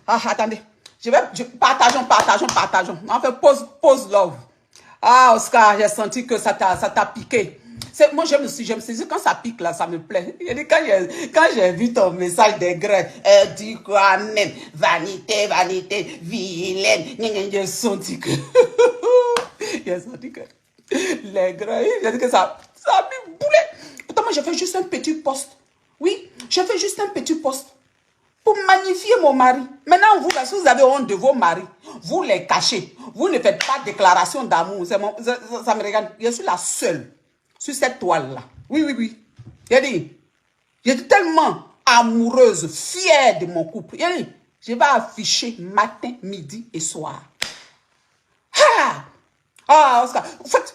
Ah, attendez. Partageons. On fait pause love. Ah, Oscar, j'ai senti que ça t'a piqué. Moi, je me suis dit, quand ça pique là, ça me plaît. Quand j'ai vu ton message des grains, elle dit quoi même? Vanité, vilaine. J'ai senti que. J'ai senti que. Les grains, j'ai dit que ça a mis boulet. Pourtant, moi, j'ai fait juste un petit poste. Oui, j'ai fait juste un petit poste pour magnifier mon mari. Maintenant, vous, si vous avez honte de vos maris, vous les cachez. Vous ne faites pas de déclaration d'amour. Ça me regarde. Je suis la seule sur cette toile-là. Oui. J'étais tellement amoureuse, fière de mon couple. Je vais afficher matin, midi et soir. Oscar. En fait,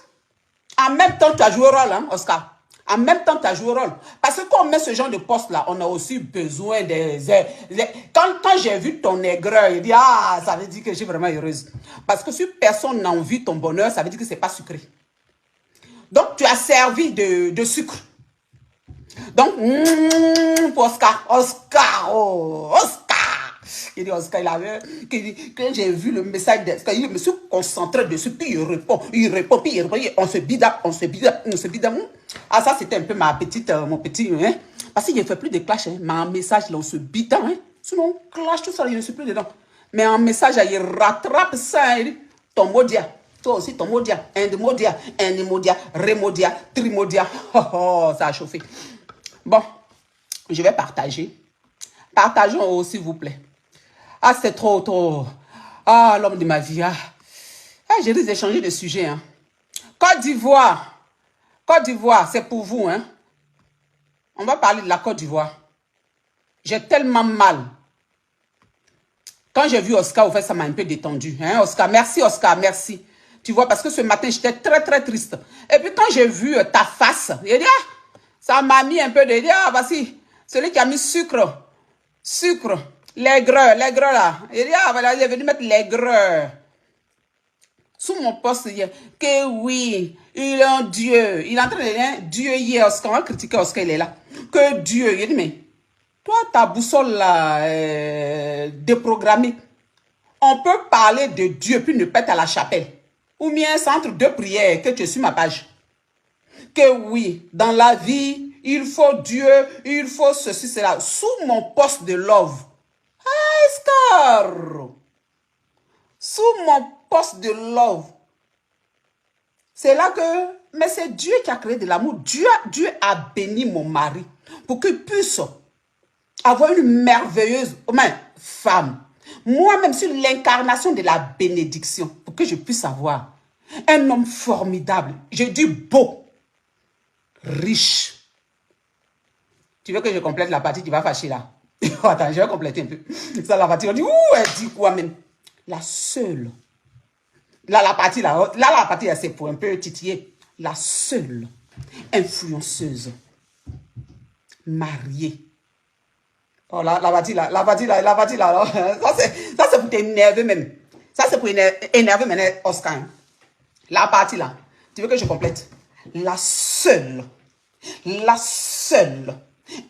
en même temps, tu as joué rôle, hein, Oscar. En même temps, tu as joué rôle. Parce que quand on met ce genre de poste-là, on a aussi besoin des... Quand j'ai vu ton aigreur, il dit, ça veut dire que je suis vraiment heureuse. Parce que si personne n'a envie ton bonheur, ça veut dire que ce n'est pas sucré. Donc, tu as servi de sucre. Donc, pour Oscar. Il dit, Oscar, quand j'ai vu le message d'Oscar, je me suis concentré dessus, puis il répond, puis on se bida. Ah, ça, c'était un peu mon petit, hein. Parce qu'il ne fait plus de clash, hein. Mais en message, là, on se bida, hein. Sinon, on clash, tout ça, il ne suis plus dedans. Mais en message, il rattrape ça, il dit, ton modia. Toi aussi, ton modia, endemodia, remodia, trimodia. Ça a chauffé. Bon, je vais partager. Partageons, s'il vous plaît. Ah, c'est trop. Ah, l'homme de ma vie. Je risque d'échanger de sujet. Hein. Côte d'Ivoire, c'est pour vous. Hein. On va parler de la Côte d'Ivoire. J'ai tellement mal. Quand j'ai vu Oscar, au fait, ça m'a un peu détendu. Hein, Oscar, merci. Tu vois, parce que ce matin, j'étais très triste. Et puis, quand j'ai vu ta face, j'ai dit, ça m'a mis un peu de... voici, celui qui a mis sucre, l'aigreur là. Il dit, voilà, il est venu mettre l'aigreur. Sous mon poste, hier, que oui, il est un Dieu. Il est en train de dire, Dieu hier, Oscar, on va critiquer Oscar, il est là. Que Dieu, il dit, mais, toi, ta boussole là, déprogrammée. On peut parler de Dieu, puis ne pas être à la chapelle. Ou bien un centre de prière, que tu es sur ma page. Que oui, dans la vie, il faut Dieu, il faut ceci, cela. Sous mon poste de love. Oscar! Sous mon poste de love. C'est là que... Mais c'est Dieu qui a créé de l'amour. Dieu a béni mon mari pour qu'il puisse avoir une merveilleuse femme. Moi-même, je suis l'incarnation de la bénédiction pour que je puisse avoir un homme formidable. Je dis beau, riche. Tu veux que je complète la partie, tu vas fâcher là. Attends, je vais compléter un peu. Ça, la partie, on dit, elle dit quoi même? La seule. Là, la partie, c'est pour un peu titiller. La seule influenceuse mariée. Oh, la partie là. Ça, c'est pour t'énerver même. Ça, c'est pour énerver maintenant Oscar. La partie là. Tu veux que je complète? La seule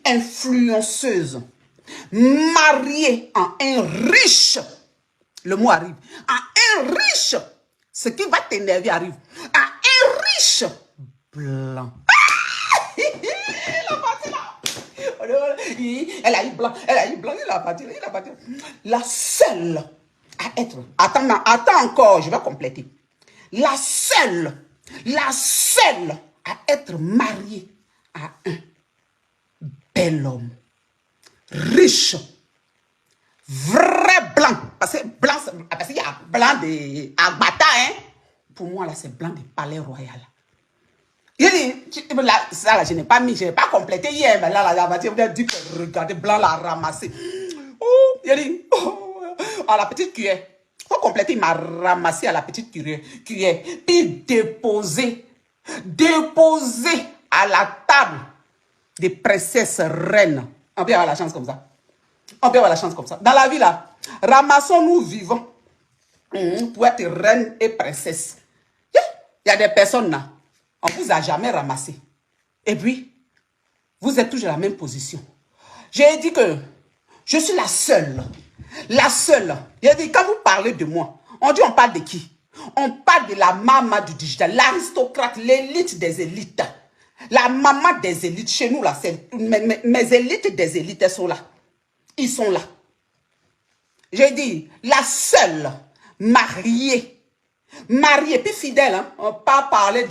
influenceuse mariée à un riche. Le mot arrive. À un riche. Ce qui va t'énerver arrive. À un riche blanc. La partie là. Elle a eu blanc. La partie là. La seule à être. Attends encore. Je vais compléter. La seule à être mariée à un bel homme. Riche. Vrai blanc. Parce qu'il y a blanc de Agbata, hein. Pour moi, là, c'est blanc du palais royal. Il dit, ça, là, je n'ai pas mis, je n'ai pas complété hier, mais là, vous avez dit que regardez, blanc l'a ramassé. Oh, il dit, à la petite cuillère. Faut compléter, il m'a ramassé à la petite cuillère. Puis déposé à la table des princesses reines. On peut avoir la chance comme ça. Dans la vie, là, ramassons-nous vivants pour être reine et princesse. Il y a des personnes là, on ne vous a jamais ramassé. Et puis, vous êtes toujours dans la même position. J'ai dit que je suis la seule La seule. Il dit, quand vous parlez de moi, on dit on parle de qui? On parle de la maman du digital, l'aristocrate, l'élite des élites. La maman des élites, chez nous, là, mes élites des élites, elles sont là. Ils sont là. J'ai dit, la seule mariée, puis fidèle, hein? On ne pas parler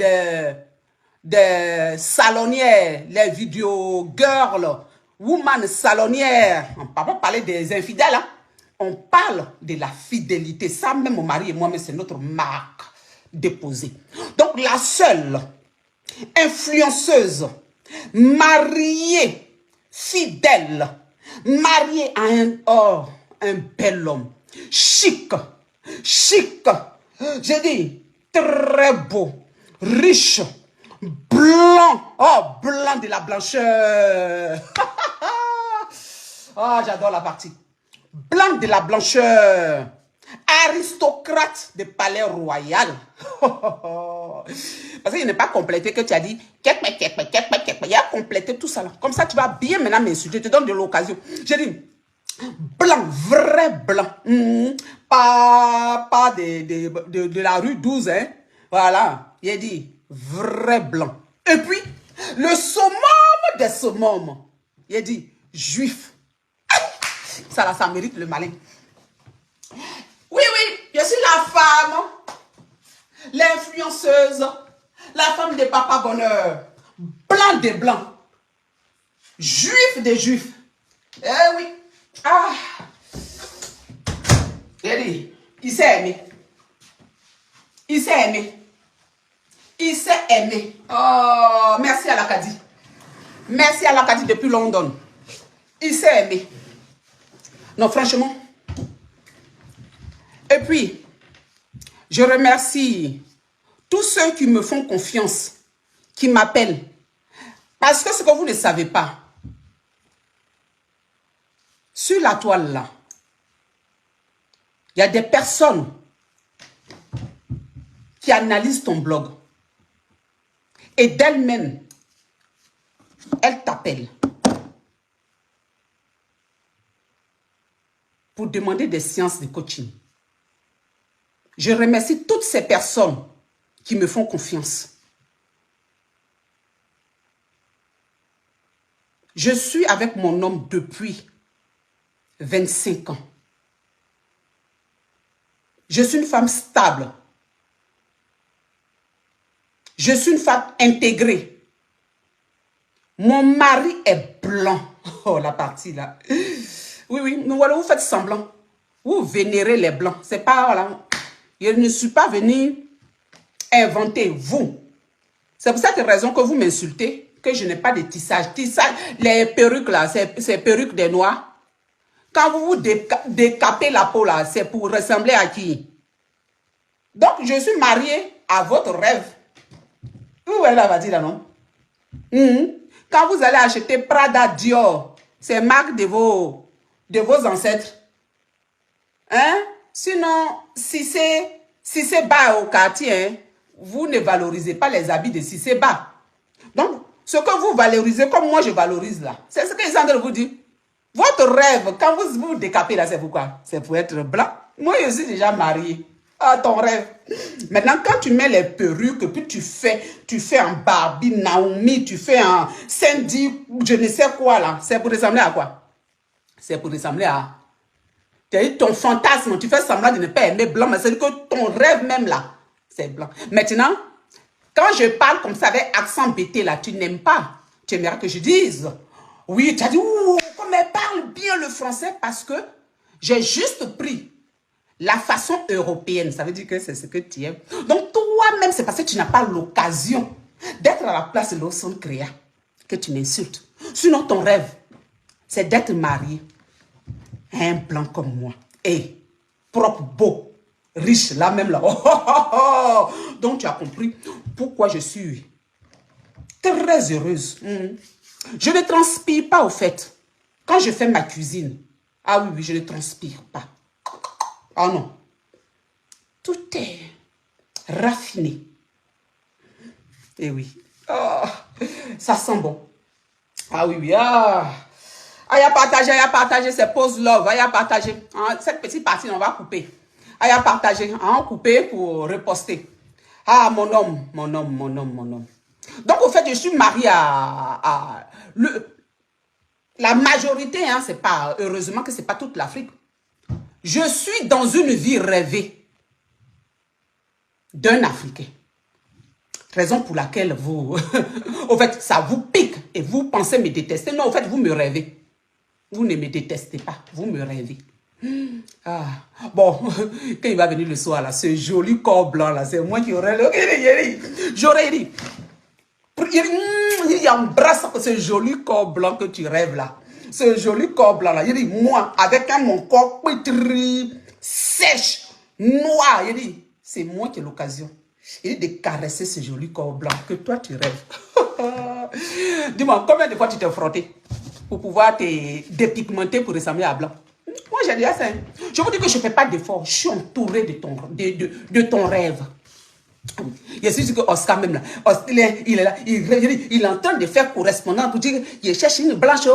de salonnières, les vidéo girls, woman salonnières. On ne va pas parler des infidèles, hein? On parle de la fidélité. Ça, même mon mari et moi, mais c'est notre marque déposée. Donc, la seule influenceuse, mariée, fidèle, mariée à un bel homme, chic, j'ai dit, très beau, riche, blanc, blanc de la blancheur. J'adore la partie. Blanc de la blancheur, aristocrate de palais royal. Parce qu'il n'est pas complété que tu as dit, il a complété tout ça là. Comme ça, tu vas bien maintenant m'insulter, je te donne de l'occasion. J'ai dit, blanc, vrai blanc. Pas de la rue 12, hein. Voilà, il a dit, vrai blanc. Et puis, le summum des summums, il a dit, juif. Ça là, ça mérite le malin. Oui, je suis la femme, l'influenceuse, la femme de Papa Bonheur, blanc des blancs, juif des juifs. Eh oui. Il dit, il s'est aimé. Il s'est aimé. Il s'est aimé. Oh, merci à l'Acadie. Merci à l'Acadie depuis London. Il s'est aimé. Non, franchement. Et puis, je remercie tous ceux qui me font confiance, qui m'appellent. Parce que ce que vous ne savez pas, sur la toile là, il y a des personnes qui analysent ton blog. Et d'elles-mêmes, elles t'appellent pour demander des séances de coaching. Je remercie toutes ces personnes qui me font confiance. Je suis avec mon homme depuis 25 ans. Je suis une femme stable. Je suis une femme intégrée. Mon mari est blanc. Oh, la partie là. Oui, mais voilà, vous faites semblant. Vous vénérez les blancs. C'est pas, voilà. Je ne suis pas venu inventer vous. C'est pour cette raison que vous m'insultez, que je n'ai pas de tissage. Tissage, les perruques là, c'est perruques des noirs. Quand vous vous décapez la peau là, c'est pour ressembler à qui? Donc, je suis mariée à votre rêve. Vous voyez la partie là, non? Quand vous allez acheter Prada, Dior, c'est marque de vos ancêtres. Hein? Sinon, si c'est bas au quartier, hein, vous ne valorisez pas les habits de si c'est bas. Donc, ce que vous valorisez, comme moi je valorise là, c'est ce qu'ils sont en train de vous dire. Votre rêve, quand vous vous décapez là, c'est pourquoi? C'est pour être blanc. Moi, je suis déjà mariée. Ah, ton rêve. Maintenant, quand tu mets les perruques, puis tu fais un Barbie, Naomi, tu fais un Sandy, je ne sais quoi là, c'est pour ressembler à quoi? C'est pour ressembler à... Ton fantasme, tu fais semblant de ne pas aimer blanc, mais c'est que ton rêve même là, c'est blanc. Maintenant, quand je parle comme ça avec accent bêté là, tu n'aimes pas. Tu aimerais que je dise. Oui, tu as dit, ouh, comme elle parle bien le français parce que j'ai juste pris la façon européenne. Ça veut dire que c'est ce que tu aimes. Donc toi-même, c'est parce que tu n'as pas l'occasion d'être à la place de Lawson Créa que tu m'insultes. Sinon, ton rêve, c'est d'être marié à un blanc comme moi. Et propre, beau, riche, là même là. Donc tu as compris pourquoi je suis très heureuse. Je ne transpire pas au fait. Quand je fais ma cuisine, ah oui, je ne transpire pas. Ah non. Tout est raffiné. Et oui. Oh, ça sent bon. Ah oui. Aïe à partager, c'est pause love. Aïe à partager. Hein, cette petite partie, on va couper. Aïe à partager. Hein, couper pour reposter. Ah, mon homme, mon homme, mon homme, mon homme. Donc, au fait, je suis mariée à la majorité, hein, c'est pas, heureusement que c'est pas toute l'Afrique. Je suis dans une vie rêvée d'un Africain. Raison pour laquelle vous, au fait, ça vous pique et vous pensez me détester. Non, au fait, vous me rêvez. Vous ne me détestez pas, vous me rêvez. Ah, bon, quand il va venir le soir, là, ce joli corps blanc, là, c'est moi qui aurais le... J'aurais dit, il embrasse ce joli corps blanc que tu rêves, là. Ce joli corps blanc, là. Il dit, moi, avec mon corps pétri, sèche, noir, il dit, c'est moi qui ai l'occasion. Il dit de caresser ce joli corps blanc que toi, tu rêves. Dis-moi, combien de fois tu t'es frotté pour pouvoir te dépigmenter pour ressembler à blanc? Moi, j'ai dit ça. Je vous dis que je ne fais pas d'effort. Je suis entouré de ton rêve. Je suis sûr que Oscar même là, il est là, il est en train de faire correspondant pour dire il cherche une blanche,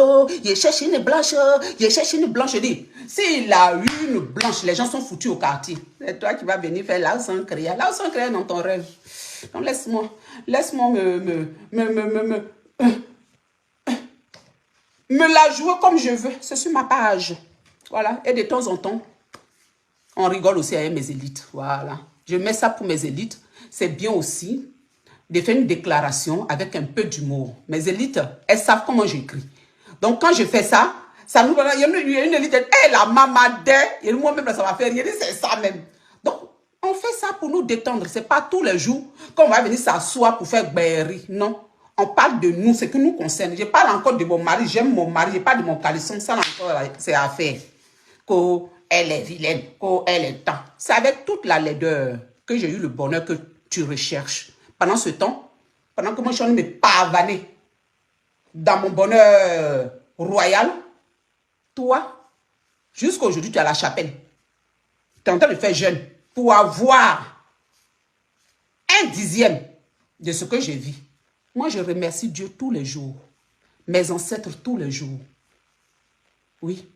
il cherche une blanche, il cherche une blanche. Je dis, s'il a eu une blanche, les gens sont foutus au quartier. C'est toi qui vas venir faire là où sans créer dans ton rêve. Donc laisse-moi me la jouer comme je veux. C'est sur ma page. Voilà. Et de temps en temps, on rigole aussi avec mes élites. Voilà. Je mets ça pour mes élites. C'est bien aussi de faire une déclaration avec un peu d'humour. Mes élites, elles savent comment j'écris. Donc, quand je fais ça, ça nous... Il y a une élite, elle a mamadé. Et moi-même, ça va faire rire. C'est ça même. Donc, on fait ça pour nous détendre. Ce n'est pas tous les jours qu'on va venir s'asseoir pour faire berry. Non. On parle de nous, ce qui nous concerne. Je parle encore de mon mari. J'aime mon mari. Je parle de mon calisson. Ça, encore, c'est à faire. Elle est vilaine, elle est temps. C'est avec toute la laideur que j'ai eu le bonheur que tu recherches. Pendant ce temps, pendant que moi je suis en train de me pavaner dans mon bonheur royal, toi, jusqu'à aujourd'hui, tu es à la chapelle. Tu es en train de faire jeûne pour avoir 1/10 de ce que je vis. Moi, je remercie Dieu tous les jours. Mes ancêtres tous les jours. Oui.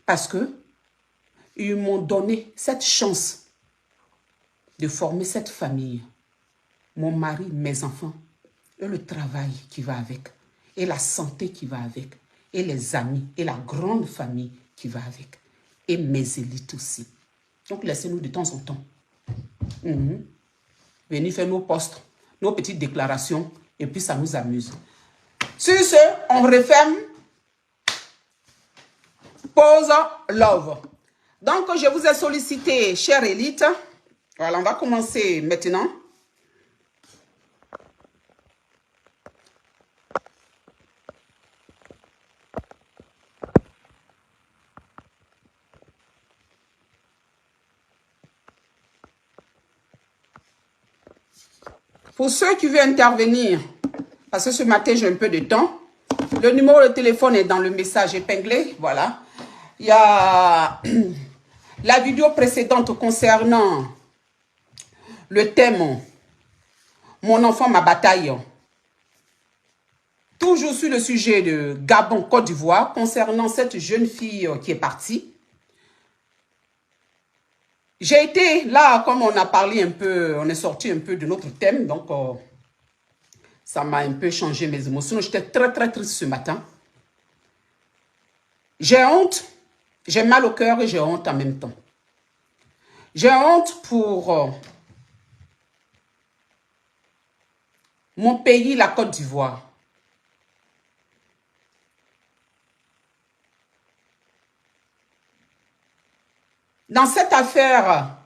Parce que ils m'ont donné cette chance de former cette famille. Mon mari, mes enfants, et le travail qui va avec, et la santé qui va avec, et les amis, et la grande famille qui va avec, et mes élites aussi. Donc, laissez-nous de temps en temps venir faire nos posts, nos petites déclarations, et puis ça nous amuse. Sur ce, on referme. Pause love. Donc, je vous ai sollicité, chère élite. Voilà, on va commencer maintenant. Pour ceux qui veulent intervenir, parce que ce matin, j'ai un peu de temps, le numéro de téléphone est dans le message épinglé. Voilà. Il y a la vidéo précédente concernant le thème « Mon enfant, ma bataille ». Toujours sur le sujet de Gabon, Côte d'Ivoire, concernant cette jeune fille qui est partie. J'ai été là, comme on a parlé un peu, on est sorti un peu de notre thème, donc ça m'a un peu changé mes émotions. J'étais très, très triste ce matin. J'ai honte, j'ai mal au cœur et j'ai honte en même temps. J'ai honte pour mon pays, la Côte d'Ivoire. Dans cette affaire,